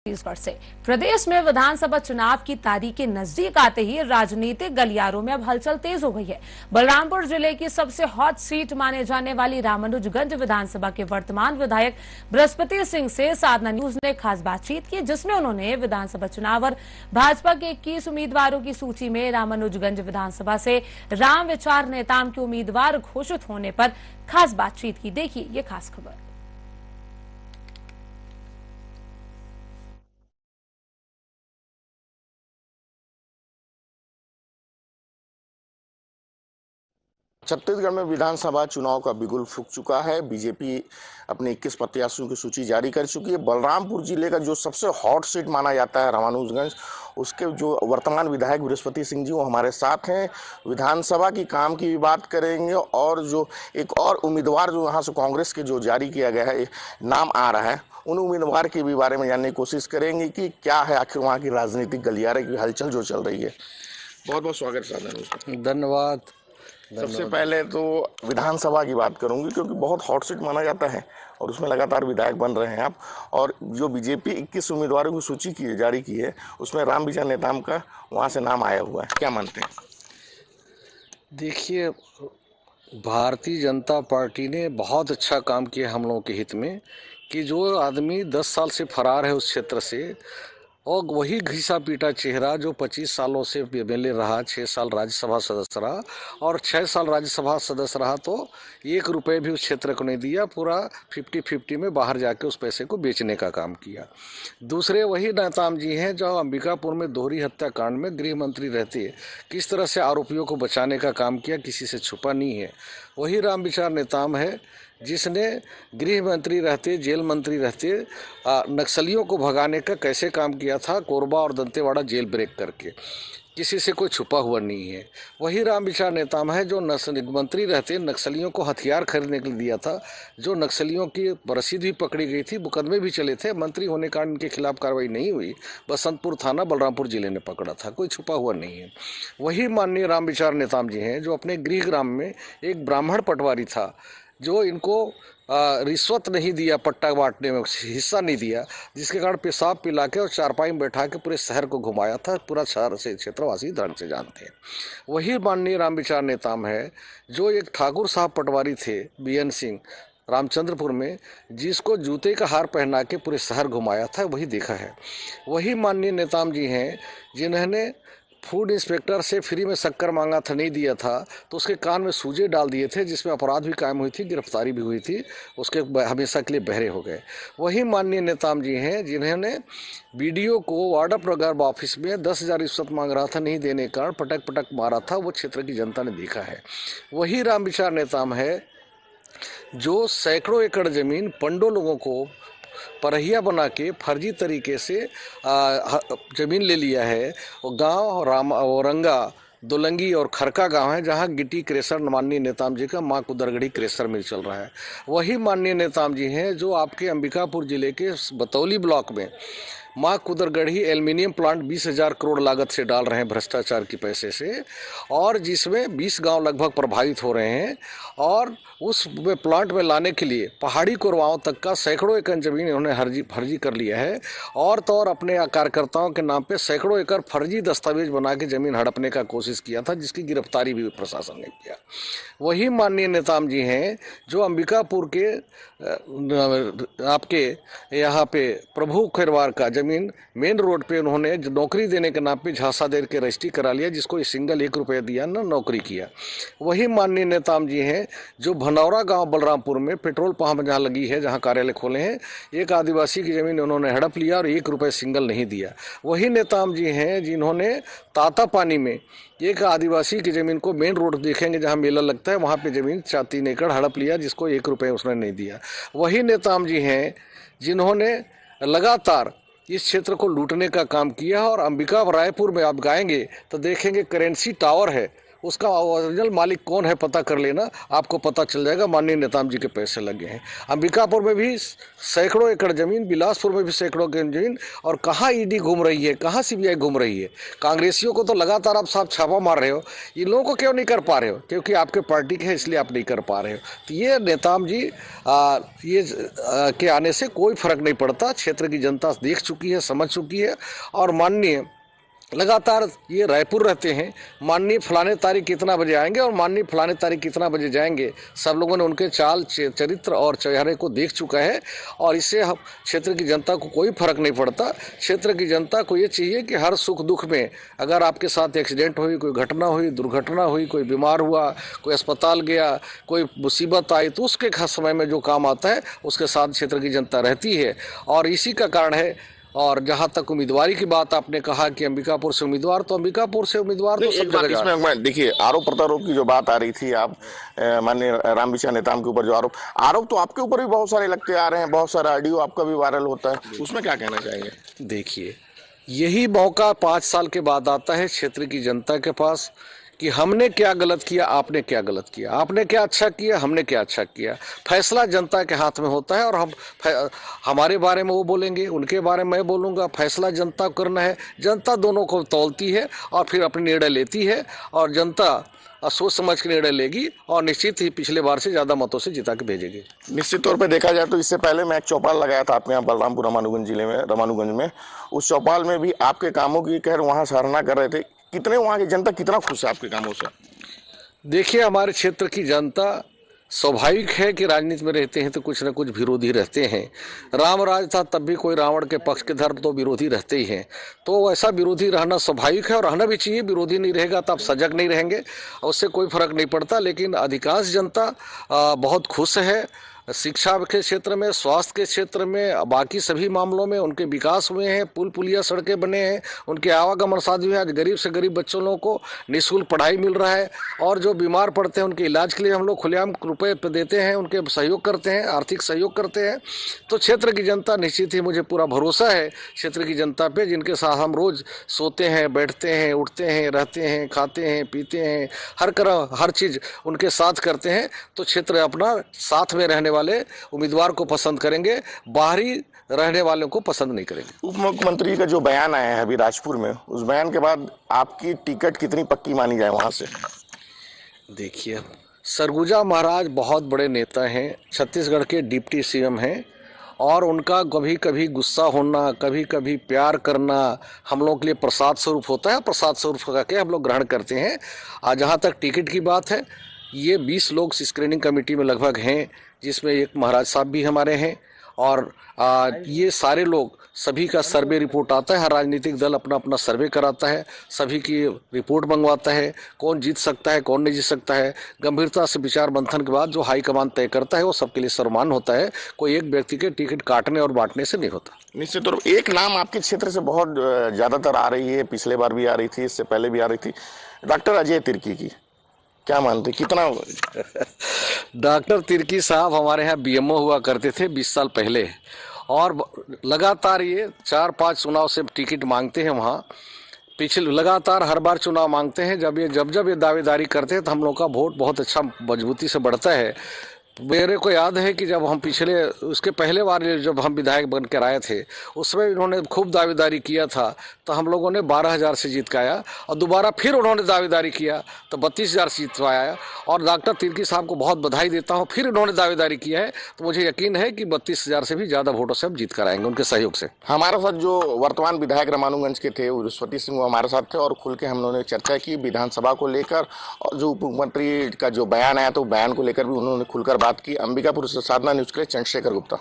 छत्तीसगढ़ से प्रदेश में विधानसभा चुनाव की तारीखें नजदीक आते ही राजनीतिक गलियारों में अब हलचल तेज हो गई है। बलरामपुर जिले की सबसे हॉट सीट माने जाने वाली रामानुजगंज विधानसभा के वर्तमान विधायक बृहस्पति सिंह से साधना न्यूज ने खास बातचीत की, जिसमें उन्होंने विधानसभा चुनाव और भाजपा के 21 उम्मीदवारों की सूची में रामानुजगंज विधानसभा से राम विचार नेताम के उम्मीदवार घोषित होने पर खास बातचीत की। देखिए ये खास खबर। छत्तीसगढ़ में विधानसभा चुनाव का बिगुल फूंक चुका है। बीजेपी अपने 21 प्रत्याशियों की सूची जारी कर चुकी है। बलरामपुर जिले का जो सबसे हॉट सीट माना जाता है रामानुजगंज, उसके जो वर्तमान विधायक बृहस्पति सिंह जी वो हमारे साथ हैं। विधानसभा की काम की भी बात करेंगे और जो एक और उम्मीदवार जो यहाँ से कांग्रेस के जो जारी किया गया है नाम आ रहा है, उन उम्मीदवार के भी बारे में जानने की कोशिश करेंगे कि क्या है आखिर वहाँ की राजनीतिक गलियारे की हलचल जो चल रही है। बहुत बहुत स्वागत सर। धन्यवाद। सबसे पहले तो विधानसभा की बात करूंगी क्योंकि बहुत हॉट सीट माना जाता है और उसमें लगातार विधायक बन रहे हैं आप। और जो बीजेपी 21 उम्मीदवारों की सूची की जारी की है उसमें राम विचार नेताम का वहां से नाम आया हुआ है, क्या मानते हैं? देखिए, भारतीय जनता पार्टी ने बहुत अच्छा काम किया हम लोगों के हित में कि जो आदमी 10 साल से फरार है उस क्षेत्र से और वही घिसा पीटा चेहरा जो 25 सालों से एमएलए रहा, 6 साल राज्यसभा सदस्य रहा और 6 साल राज्यसभा सदस्य रहा तो 1 रुपए भी उस क्षेत्र को नहीं दिया, पूरा 50-50 में बाहर जाके उस पैसे को बेचने का काम किया। दूसरे वही नेताम जी हैं जो अंबिकापुर में दोहरी हत्याकांड में गृह मंत्री रहते किस तरह से आरोपियों को बचाने का काम किया, किसी से छुपा नहीं है। वही राम विचार नेताम है जिसने गृह मंत्री रहते, जेल मंत्री रहते नक्सलियों को भगाने का कैसे काम किया था, कोरबा और दंतेवाड़ा जेल ब्रेक करके, किसी से कोई छुपा हुआ नहीं है। वही राम विचार नेताम है जो मंत्री रहते नक्सलियों को हथियार खरीदने के लिए दिया था, जो नक्सलियों की रसीद भी पकड़ी गई थी, मुकदमे भी चले थे, मंत्री होने के कारण इनके खिलाफ कार्रवाई नहीं हुई, बसंतपुर थाना बलरामपुर जिले ने पकड़ा था, कोई छुपा हुआ नहीं है। वही माननीय राम विचार नेताम जी हैं जो अपने गृह ग्राम में एक ब्राह्मण पटवारी था जो इनको रिश्वत नहीं दिया, पट्टा बांटने में हिस्सा नहीं दिया, जिसके कारण पेशाब पिला के और चारपाई में बैठा के पूरे शहर को घुमाया था। पूरा शहर से क्षेत्रवासी धन से जानते हैं। वही माननीय राम विचार नेताम है जो एक ठाकुर साहब पटवारी थे बीएन सिंह रामचंद्रपुर में, जिसको जूते का हार पहना के पूरे शहर घुमाया था, वही देखा है। वही माननीय नेताम जी हैं जिन्होंने फूड इंस्पेक्टर से फ्री में शक्कर मांगा था, नहीं दिया था तो उसके कान में सूजे डाल दिए थे, जिसमें अपराध भी कायम हुई थी, गिरफ्तारी भी हुई थी, उसके हमेशा के लिए बहरे हो गए। वही माननीय नेताम जी हैं जिन्होंने बीडीओ को वार्ड ऑफ प्रोग्राम ऑफिस में 10,000 रिश्वत मांग रहा था, नहीं देने के कारण पटक पटक मारा था, वो क्षेत्र की जनता ने देखा है। वही राम विचार नेताम है जो सैकड़ों एकड़ जमीन पंडो लोगों को परहिया बना के फर्जी तरीके से जमीन ले लिया है। वो गांव औरंगा, दोलंगी और खरका गांव है जहां गिट्टी क्रेशर माननीय नेताम जी का माँ कुदरगढ़ी क्रेशर मिल चल रहा है। वही माननीय नेताम जी हैं जो आपके अंबिकापुर जिले के बतौली ब्लॉक में माँ कुदरगढ़ी एल्युमिनियम प्लांट 20,000 करोड़ लागत से डाल रहे हैं भ्रष्टाचार के पैसे से, और जिसमें 20 गांव लगभग प्रभावित हो रहे हैं। और उस प्लांट में लाने के लिए पहाड़ी कोरवाओं तक का सैकड़ों एकड़ जमीन इन्होंने फर्जी कर लिया है, और तो और अपने कार्यकर्ताओं के नाम पे सैकड़ों एकड़ फर्जी दस्तावेज बना के जमीन हड़पने का कोशिश किया था, जिसकी गिरफ्तारी भी प्रशासन ने किया। वही माननीय नेताम जी हैं जो अंबिकापुर के आपके यहाँ पे प्रभु खैरवार का जमीन मेन रोड पे उन्होंने नौकरी देने के नाम पे झांसा दे के रजिस्ट्री करा लिया, जिसको सिंगल 1 रुपया दिया ना नौकरी किया। वही माननीय नेताम जी हैं जो भनौरा गांव बलरामपुर में पेट्रोल पंप जहां लगी है, जहां कार्यालय खोले हैं, एक आदिवासी की जमीन उन्होंने हड़प लिया और 1 रुपये सिंगल नहीं दिया। वही नेताम जी हैं जिन्होंने तातापानी में एक आदिवासी की जमीन को मेन रोड देखेंगे जहां मेला लगता है, वहां पे जमीन 3 एकड़ हड़प लिया, जिसको 1 रुपये उसने नहीं दिया। वही नेताम जी हैं जिन्होंने लगातार इस क्षेत्र को लूटने का काम किया। और अंबिका रायपुर में आप गाएंगे तो देखेंगे करेंसी टावर है, उसका ओरिजिनल मालिक कौन है पता कर लेना, आपको पता चल जाएगा। माननीय नेताम जी के पैसे लगे हैं। अंबिकापुर में भी सैकड़ों एकड़ जमीन, बिलासपुर में भी सैकड़ों एकड़ जमीन, और कहाँ ईडी घूम रही है, कहाँ सीबीआई घूम रही है। कांग्रेसियों को तो लगातार आप साहब छापा मार रहे हो, इन लोगों को क्यों नहीं कर पा रहे हो? क्योंकि आपके पार्टी के हैं इसलिए आप नहीं कर पा रहे हो। तो ये नेताम जी के आने से कोई फर्क नहीं पड़ता। क्षेत्र की जनता देख चुकी है, समझ चुकी है, और माननीय लगातार ये रायपुर रहते हैं, माननीय फलाने तारीख कितना बजे आएंगे और माननीय फलाने तारीख कितना बजे जाएंगे, सब लोगों ने उनके चाल चरित्र और चेहरे को देख चुका है। और इससे हम क्षेत्र की जनता को कोई फर्क नहीं पड़ता। क्षेत्र की जनता को ये चाहिए कि हर सुख दुख में, अगर आपके साथ एक्सीडेंट हुई, कोई घटना हुई, दुर्घटना हुई, कोई बीमार हुआ, कोई अस्पताल गया, कोई मुसीबत आई, तो उसके खास समय में जो काम आता है उसके साथ क्षेत्र की जनता रहती है। और इसी का कारण है। और जहां तक उम्मीदवारी की बात आपने कहा कि अंबिकापुर से उम्मीदवार, तो अंबिकापुर से उम्मीदवार तो सब जगह। इसमें देखिए, आरोप प्रत्यारोप की जो बात आ रही थी, आप माननीय रामविचार नेताम के ऊपर जो आरोप तो आपके ऊपर भी बहुत सारे लगते आ रहे हैं, बहुत सारा ऑडियो आपका भी वायरल होता है, उसमें क्या कहना चाहेंगे? देखिए, यही मौका 5 साल के बाद आता है क्षेत्र की जनता के पास कि हमने क्या गलत किया, आपने क्या गलत किया, आपने क्या अच्छा किया, हमने क्या अच्छा किया। फैसला जनता के हाथ में होता है, और हमारे बारे में वो बोलेंगे, उनके बारे में मैं बोलूँगा। फैसला जनता को करना है। जनता दोनों को तौलती है और फिर अपने निर्णय लेती है, और जनता सोच समझ के निर्णय लेगी और निश्चित ही पिछले बार से ज़्यादा मतों से जिता के भेजेगी। निश्चित तौर पे देखा जाए तो इससे पहले मैं एक चौपाल लगाया था आपके यहाँ बलरामपुर रामानुगंज जिले में, रामानुगंज में। उस चौपाल में भी आपके कामों की खैर वहाँ सराहना कर रहे थे। कितने वहाँ की जनता कितना खुश है आपके कामों से? देखिए, हमारे क्षेत्र की जनता, स्वाभाविक है कि राजनीति में रहते हैं तो कुछ न कुछ विरोधी रहते हैं। राम राज था तब भी कोई रावण के पक्ष के धर्म तो विरोधी रहते ही हैं। तो ऐसा विरोधी रहना स्वाभाविक है और रहना भी चाहिए। विरोधी नहीं रहेगा तो आप सजग नहीं रहेंगे, उससे कोई फर्क नहीं पड़ता। लेकिन अधिकांश जनता बहुत खुश है। शिक्षा के क्षेत्र में, स्वास्थ्य के क्षेत्र में, बाकी सभी मामलों में उनके विकास हुए हैं। पुल पुलिया सड़कें बने हैं, उनके आवागमन साधन हुए हैं। आज गरीब से गरीब बच्चों लोगों को निःशुल्क पढ़ाई मिल रहा है, और जो बीमार पड़ते हैं उनके इलाज के लिए हम लोग खुलेआम रुपये देते हैं, उनके सहयोग करते हैं, आर्थिक सहयोग करते हैं। तो क्षेत्र की जनता निश्चित ही, मुझे पूरा भरोसा है क्षेत्र की जनता पे, जिनके साथ हम रोज सोते हैं, बैठते हैं, उठते हैं, रहते हैं, खाते हैं, पीते हैं, हर चीज़ उनके साथ करते हैं। तो क्षेत्र अपना साथ में रहने वाले उम्मीदवार को पसंद करेंगे, बाहरी रहने वालों को पसंद नहीं करेंगे। उप मुख्यमंत्री का जो बयान आया है अभी राजपुर में, उस बयान के बाद आपकी टिकट कितनी पक्की मानी जाए वहां से? देखिए, सरगुजा महाराज बहुत बड़े नेता हैं, छत्तीसगढ़ के डिप्टी सीएम हैं, और उनका कभी कभी गुस्सा होना, कभी कभी प्यार करना हम लोग के लिए प्रसाद स्वरूप होता है। प्रसाद स्वरूप करके हम लोग ग्रहण करते हैं। जहाँ तक टिकट की बात है, ये 20 लोग स्क्रीनिंग कमेटी में लगभग हैं, जिसमें एक महाराज साहब भी हमारे हैं। और ये सारे लोग, सभी का सर्वे रिपोर्ट आता है। हर राजनीतिक दल अपना अपना सर्वे कराता है, सभी की रिपोर्ट मंगवाता है, कौन जीत सकता है, कौन नहीं जीत सकता है। गंभीरता से विचार मंथन के बाद जो हाईकमान तय करता है वो सबके लिए सम्मान होता है। कोई एक व्यक्ति के टिकट काटने और बांटने से नहीं होता। निश्चित तौर पर एक नाम आपके क्षेत्र से बहुत ज्यादातर आ रही है, पिछले बार भी आ रही थी, इससे पहले भी आ रही थी, डॉक्टर अजय तिर्की की। क्या मानते, कितना? डॉक्टर तिर्की साहब हमारे यहाँ बीएमओ हुआ करते थे 20 साल पहले, और लगातार ये 4-5 चुनाव से टिकट मांगते हैं वहाँ। पिछले लगातार हर बार चुनाव मांगते हैं। जब ये दावेदारी करते हैं तो हम लोग का वोट बहुत अच्छा मजबूती से बढ़ता है। मेरे को याद है कि जब हम उसके पहले बार जब हम विधायक बन कर आए थे, उसमें इन्होंने खूब दावेदारी किया था, तो हम लोगों ने 12,000 से जीत के आया, और दोबारा फिर उन्होंने दावेदारी किया तो 32,000 से जीतवाया। और डॉक्टर तिर्की साहब को बहुत बधाई देता हूँ, फिर इन्होंने दावेदारी किया है, तो मुझे यकीन है कि 32,000 से भी ज़्यादा वोटों से हम जीत कर आएंगे उनके सहयोग से। हमारे साथ जो वर्तमान विधायक रामानुगंज के थे उर्वशी सिंह, वो हमारे साथ थे, और खुल के हम लोगों ने चर्चा की विधानसभा को लेकर, और जो उप मुख्यमंत्री का जो बयान आया तो बयान को लेकर भी उन्होंने खुलकर बात की। अंबिकापुर से साधना न्यूज़ के लिए चंद्रशेखर गुप्ता।